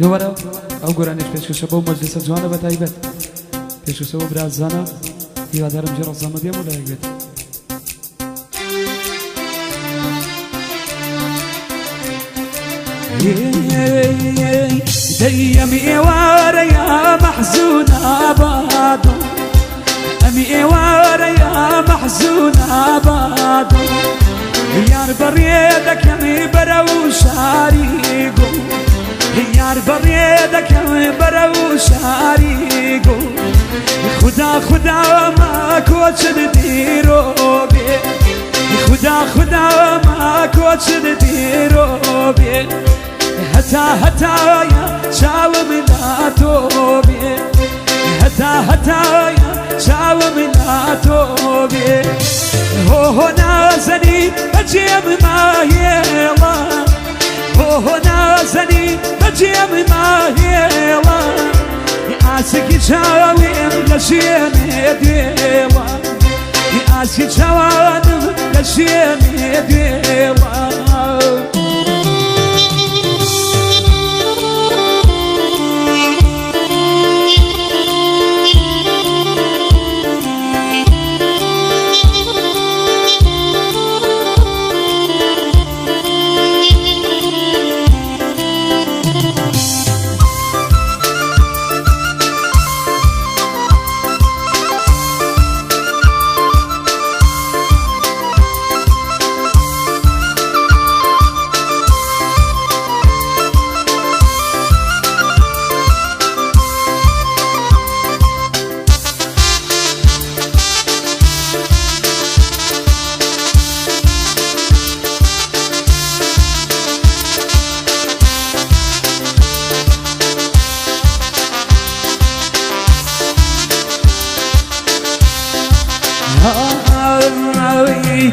دوباره او گرانش پیشکش با مجلس جوان و تایبت پیشکش با برازانه یادارم جرا زمان بیا مولای بیت ديمي وارا يا محزون أباد أمي وارا يا محزون أباد يار بريدك يمي برو شاريقو يار بريدك يمي برو شاريقو خدا خدا ما كوچد ديرو بي خدا خدا ما كوچد ديرو بي هتا يا شاو مناتو بي هتا يا شاو مناتو بي هو نازني بجيب ما يلا هو نازني بجيب ما يلا ياسك شاوي لشين ديوا ياسك شاوي لشين ديوا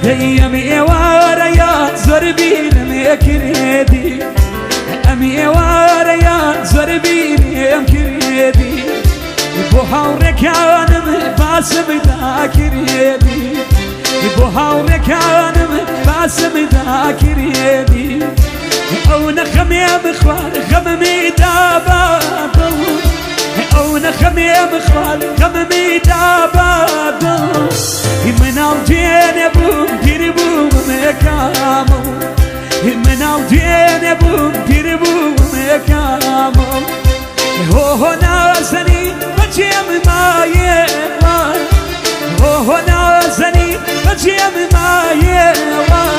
ديمي وارا يا زربين مكريدي أمي وارا يا زربين مكريدي بوحاورك أنا باسم ذاكريدي بوحاورك أنا باسم ذاكريدي أو نخمي بخوال خممي دابادو أو نخمي بخوال خممي دابادو من الجين بوم تربو مكامو من الجين بوم تربو مكامو هو نازني بجيم ما يلا هو نازني بجيم ما يلا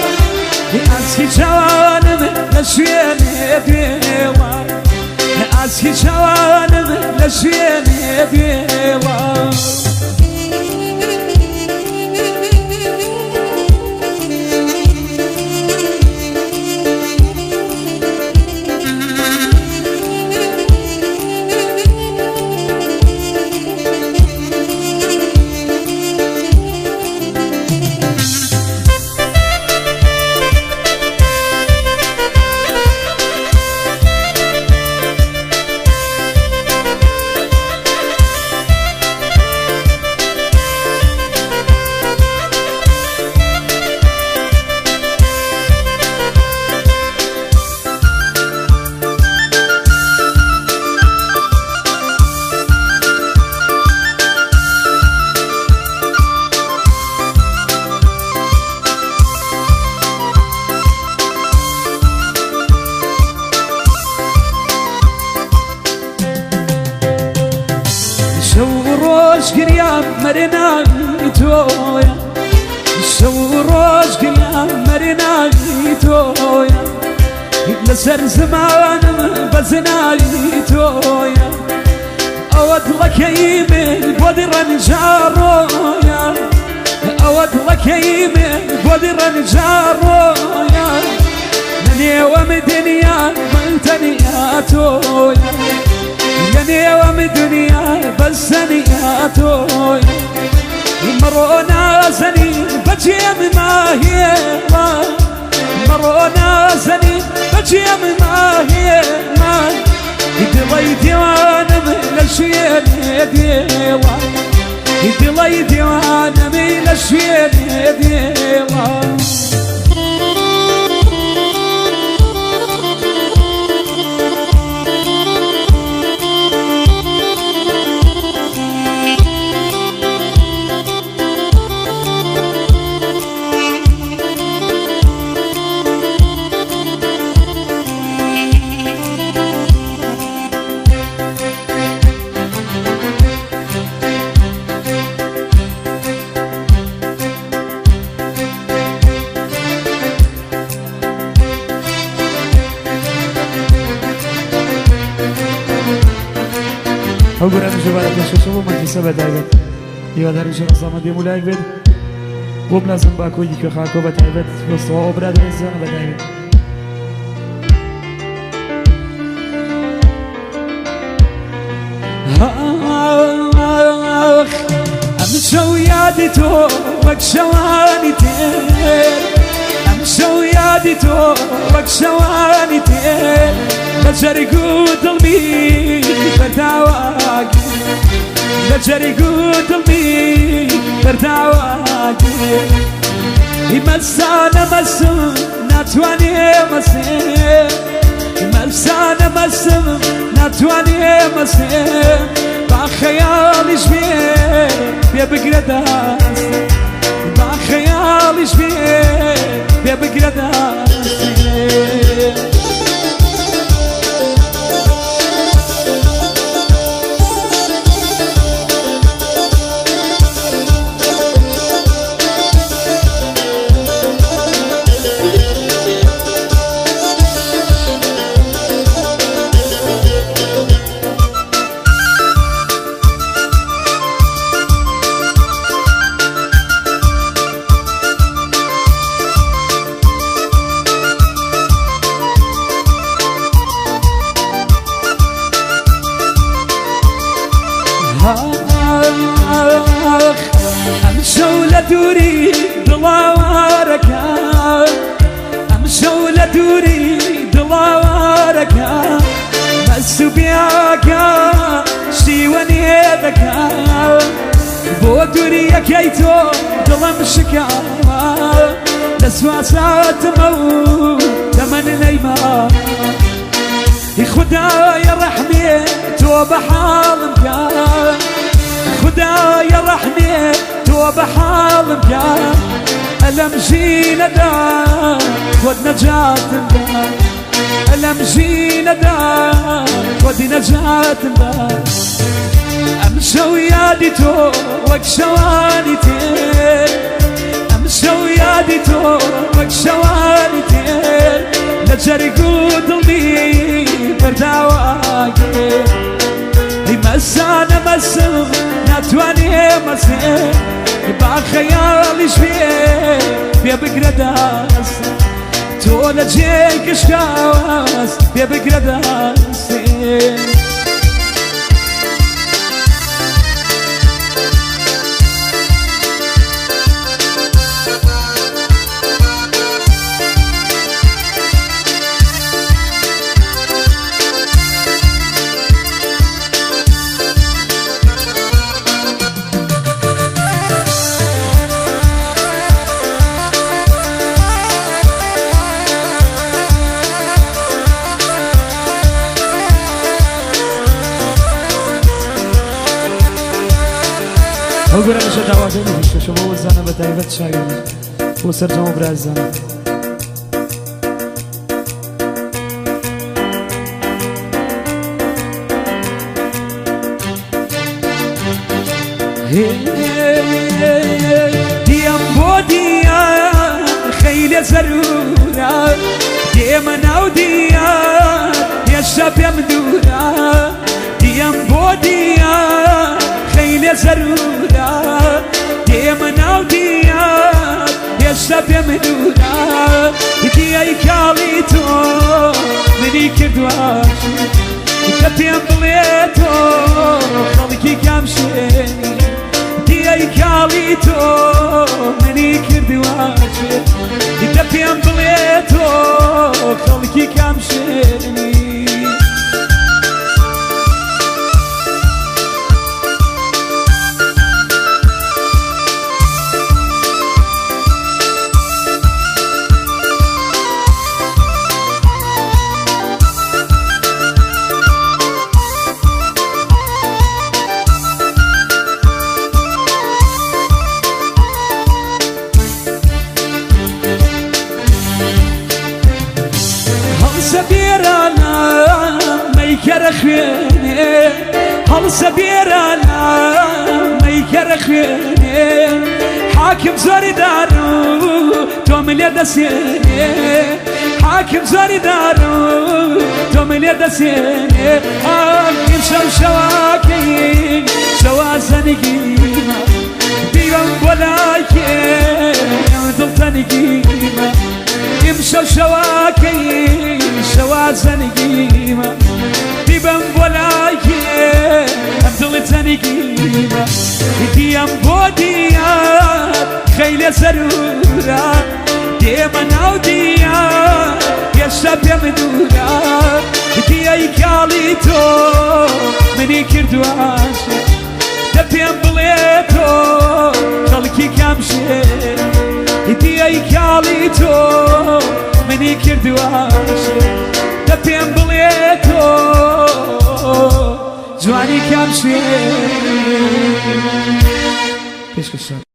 أسكي جوانم لشين ديوا أسكي جوانم لشين ديوا قريام مرنا تويا شوروش قريام مرنا تويا لسر زمان بزنا تويا أود لك يمين بدر نجارويا أود لك يمين بدر نجارويا نني ومدنيا ملتنيا تويا يني ومدنيا بسنياتو مرونا زني بجيم ما هي مرونا زني بجيم ما هي يدلي ديوانا من الشين ديوا يدلي ديوانا من الشين ديوا أقول أنا شو بعد شو شو ما جلسة بدايبت يقدر إن شاء الله زمان دي ملاك بيد وبلازم باكو يجي خاكو بدايبت بس هو برادر الزمان بدايبت أمشوا يادي تو وكشواني تير أمشوا يادي تو وكشواني تير لجرقو ضلبي برداواك لجرقو ضلبي برداواك يمسانا مسم ناتواني مسم يمسانا مسم ناتواني مسم بخيالي شبيه بقرداس بخيالي شبيه بقرداس أمشوا لدوري ضلوارك أمشوا لدوري ضلوارك مسوا بياك شيواني ذكا بودوري كيتو ظلم شكا لسواسات مو تمن نيما خدايا رحمي توب حالك خدايا رحمي توب حالك ألم جينا دا خد نجاة دا ألم جينا دا خد نجاة دا أمشوا يادي تو وكشواني تير أمشوا يادي تو وكشواني تير لجرقو ضلبي برداواك مسانا مسم ناتواني مسم بخيالي شبيه بقرداس تولا جيك شكاواس بقرداس أقول أنا شو دعواتي مش شو بقول زانا بتايبت شايل وسرجمو برازانا ديام بوديا خيل زرورا ديما نوديا يا شاب يا مدورا ديام بوديا خيل زرورا ديما نوديا يا شاب يا مدورا ديا يكاليتو مني كدواشي كتيم بليتو خلقي كامشيني ديا يكاليتو مني كدواشي كتيم بليتو خلقي كامشيني سبيرانا ما يكرخني هل سبيرانا ما يكرخني حاكم زور دارو توم اليد سيني چاکم زۆری دارم تۆ من لێ دەسێنێ ئیم شەو شەواکەی شەوا زەنگیمە دیوەم بۆ لای کێ دڵتەنگیمە ئیم شەو شەواکەی شەوا زەنگیمە دیبەم بۆ لای کێ ئەم دڵتەنگیمە دیەم بۆ دیار خەیلێ سەرورە دێمە ناو دیار هێشتا پێم دوورە دیەی کاڵی تۆ منی کردواشە دە پێم بڵێ تۆ خەڵکی کام شێ دیەی کاڵی تۆ منی کردواشە دە پێم بڵێ تۆ جوانی کام شێ پێشکەش